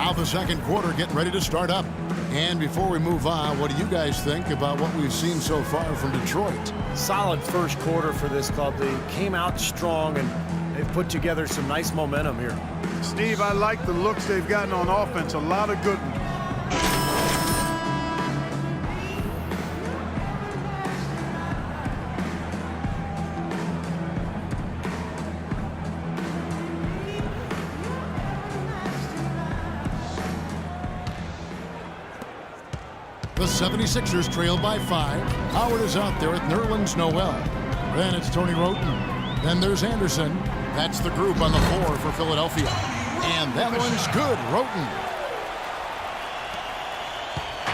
Now the second quarter getting ready to start up. And before we move on, what do you guys think about what we've seen so far from Detroit? Solid first quarter for this club. They came out strong, and they've put together some nice momentum here. Steve, I like the looks they've gotten on offense. A lot of good ones. The 76ers trail by 5. Howard is out there with Nerlens Noel. Then it's Tony Wroten. Then there's Anderson. That's the group on the floor for Philadelphia. And that one's good. Wroten.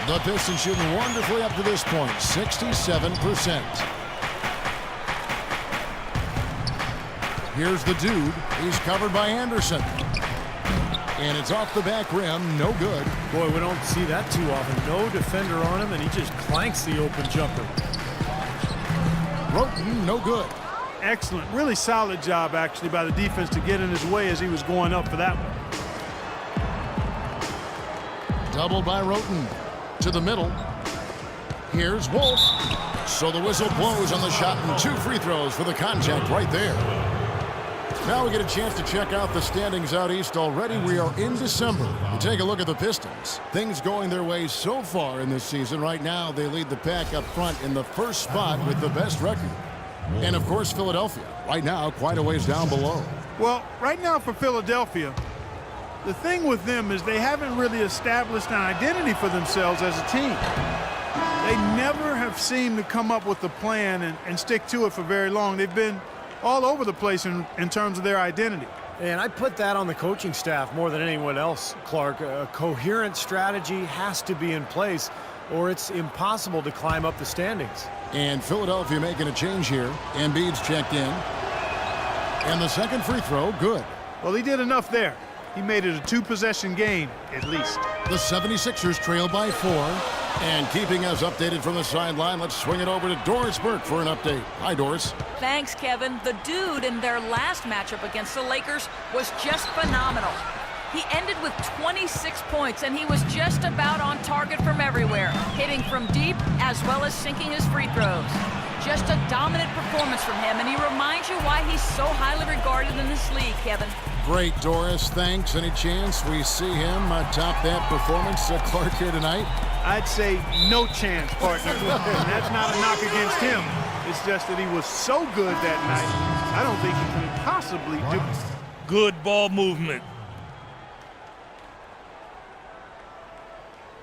The Pistons shooting wonderfully up to this point. 67%. Here's the dude. He's covered by Anderson. And it's off the back rim. No good. Boy, we don't see that too often. No defender on him, and he just clanks the open jumper. Wroten, no good. Excellent. Really solid job, actually, by the defense to get in his way as he was going up for that one. Doubled by Wroten. To the middle. Here's Wolf. So the whistle blows on the shot, and 2 free throws for the contact right there. Now we get a chance to check out the standings out east already. We are in December. We take a look at the Pistons. Things going their way so far in this season. Right now, they lead the pack up front in the first spot with the best record. And, of course, Philadelphia. Right now, quite a ways down below. Well, right now for Philadelphia, the thing with them is they haven't really established an identity for themselves as a team. They never have seemed to come up with a plan and stick to it for very long. They've been all over the place in terms of their identity. And I put that on the coaching staff more than anyone else, Clark. A coherent strategy has to be in place, or it's impossible to climb up the standings. And Philadelphia making a change here. Embiid's checked in. And the second free throw, good. Well, he did enough there. He made it a 2-possession game, at least. The 76ers trail by 4. And keeping us updated from the sideline, let's swing it over to Doris Burke for an update. Hi, Doris. Thanks, Kevin. The dude in their last matchup against the Lakers was just phenomenal. He ended with 26 points, and he was just about on target from everywhere, hitting from deep as well as sinking his free throws. Just a dominant performance from him, and he reminds you why he's so highly regarded in this league, Kevin. Great, Doris. Thanks. Any chance we see him top that performance, Clark, here tonight? I'd say no chance, partner. And that's not a knock against him. It's just that he was so good that night, I don't think he can possibly do it. Good ball movement.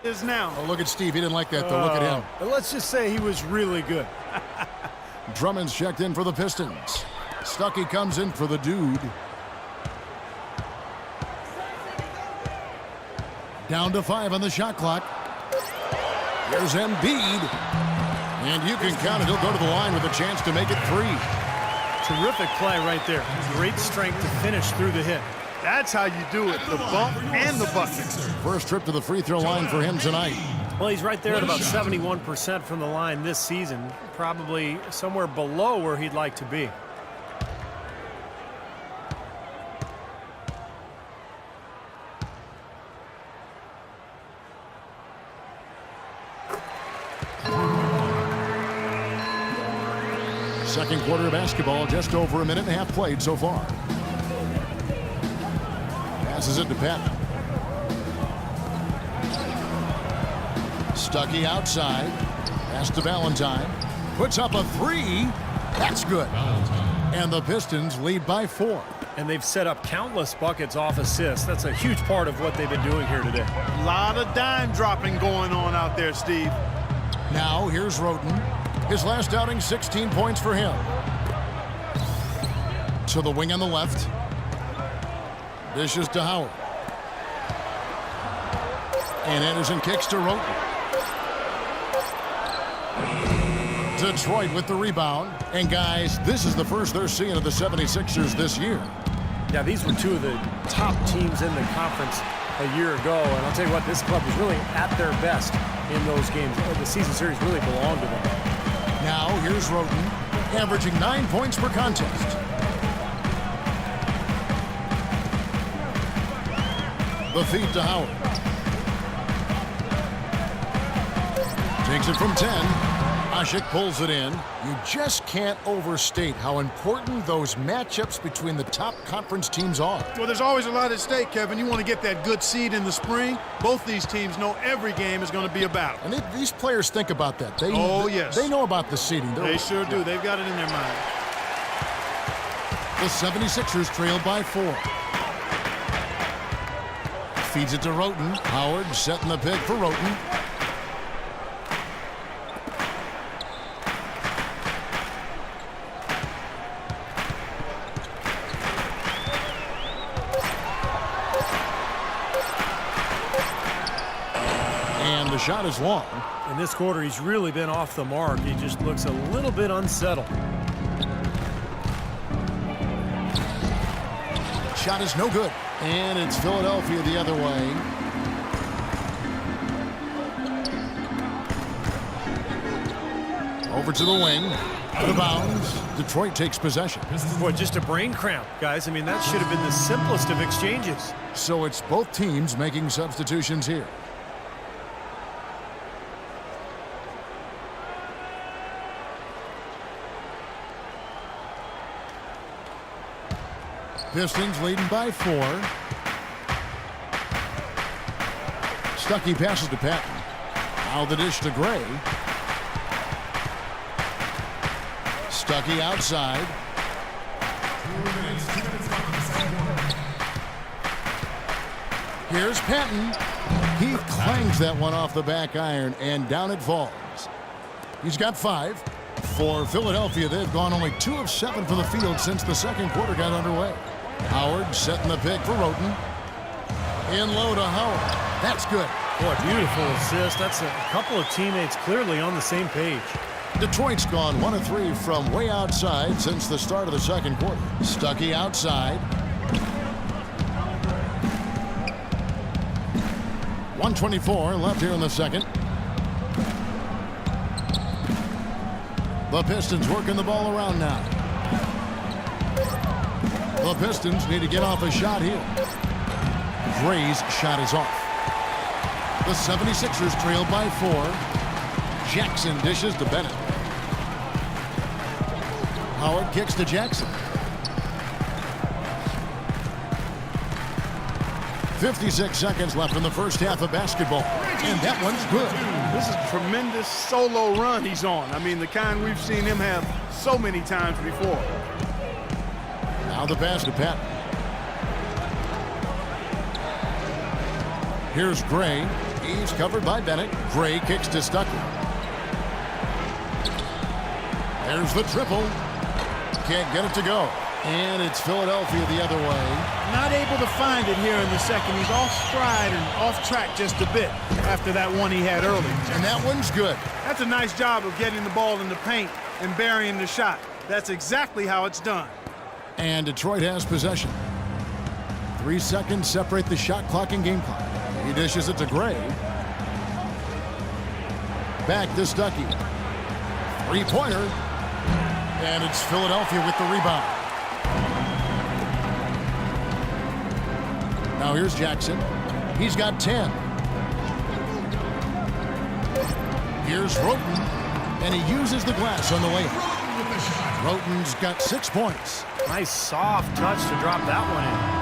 Is now. Oh, look at Steve. He didn't like that, though. Look at him. Let's just say he was really good. Drummond's checked in for the Pistons. Stuckey comes in for the dude. Down to 5 on the shot clock. Here's Embiid. And you can count it. He'll go to the line with a chance to make it 3. Terrific play right there. Great strength to finish through the hit. That's how you do it, the bump and the bucket. First trip to the free throw line for him tonight. Well, he's right there at about 71% from the line this season. Probably somewhere below where he'd like to be. Second quarter of basketball, just over a minute and a half played so far. Passes it to Pep. Stuckey outside. Pass to Valentine. Puts up a 3. That's good. And the Pistons lead by 4. And they've set up countless buckets off assists. That's a huge part of what they've been doing here today. A lot of dime dropping going on out there, Steve. Now here's Wroten. His last outing, 16 points for him. To the wing on the left. Dishes to Howard. And Anderson kicks to Wroten. Detroit with the rebound. And guys, this is the first they're seeing of the 76ers this year. Yeah, these were two of the top teams in the conference a year ago. And I'll tell you what, this club was really at their best in those games. The season series really belonged to them. Now here's Wroten, averaging 9 points per contest. The feed to Howard. Takes it from 10. Asik pulls it in. You just can't overstate how important those matchups between the top conference teams are. Well, there's always a lot at stake, Kevin. You want to get that good seed in the spring. Both these teams know every game is going to be a battle. And these players think about that. Yes. They know about the seeding. They sure do. They've got it in their mind. The 76ers trail by 4. Feeds it to Roten. Howard setting the pick for Roten. And the shot is long. In this quarter, he's really been off the mark. He just looks a little bit unsettled. Shot is no good. And it's Philadelphia the other way. Over to the wing. Out of bounds. Detroit takes possession. Boy, just a brain cramp, guys. I mean, that should have been the simplest of exchanges. So it's both teams making substitutions here. Pistons leading by 4. Stuckey passes to Patton. Now the dish to Gray. Stuckey outside. Here's Patton. He clangs that one off the back iron, and down it falls. He's got 5. For Philadelphia, they've gone only 2 of 7 from the field since the second quarter got underway. Howard setting the pick for Roten. In low to Howard. That's good. Boy, beautiful assist. That's a couple of teammates clearly on the same page. Detroit's gone 1 of 3 from way outside since the start of the second quarter. Stuckey outside. 1:24 left here in the second. The Pistons working the ball around now. The Pistons need to get off a shot here. Gray's shot is off. The 76ers trail by 4. Jackson dishes to Bennett. Howard kicks to Jackson. 56 seconds left in the first half of basketball. And that one's good. This is a tremendous solo run he's on. I mean, the kind we've seen him have so many times before. Now the pass to Patton. Here's Gray. He's covered by Bennett. Gray kicks to Stuckey. There's the triple. Can't get it to go. And it's Philadelphia the other way. Not able to find it here in the second. He's off stride and off track just a bit after that one he had early. And that one's good. That's a nice job of getting the ball in the paint and burying the shot. That's exactly how it's done. And Detroit has possession. 3 seconds separate the shot clock and game clock. He dishes it to Gray. Back to Stuckey. 3-pointer. And it's Philadelphia with the rebound. Now here's Jackson. He's got 10. Here's Roten. And he uses the glass on the way up. Roten's got 6 points. Nice soft touch to drop that one in.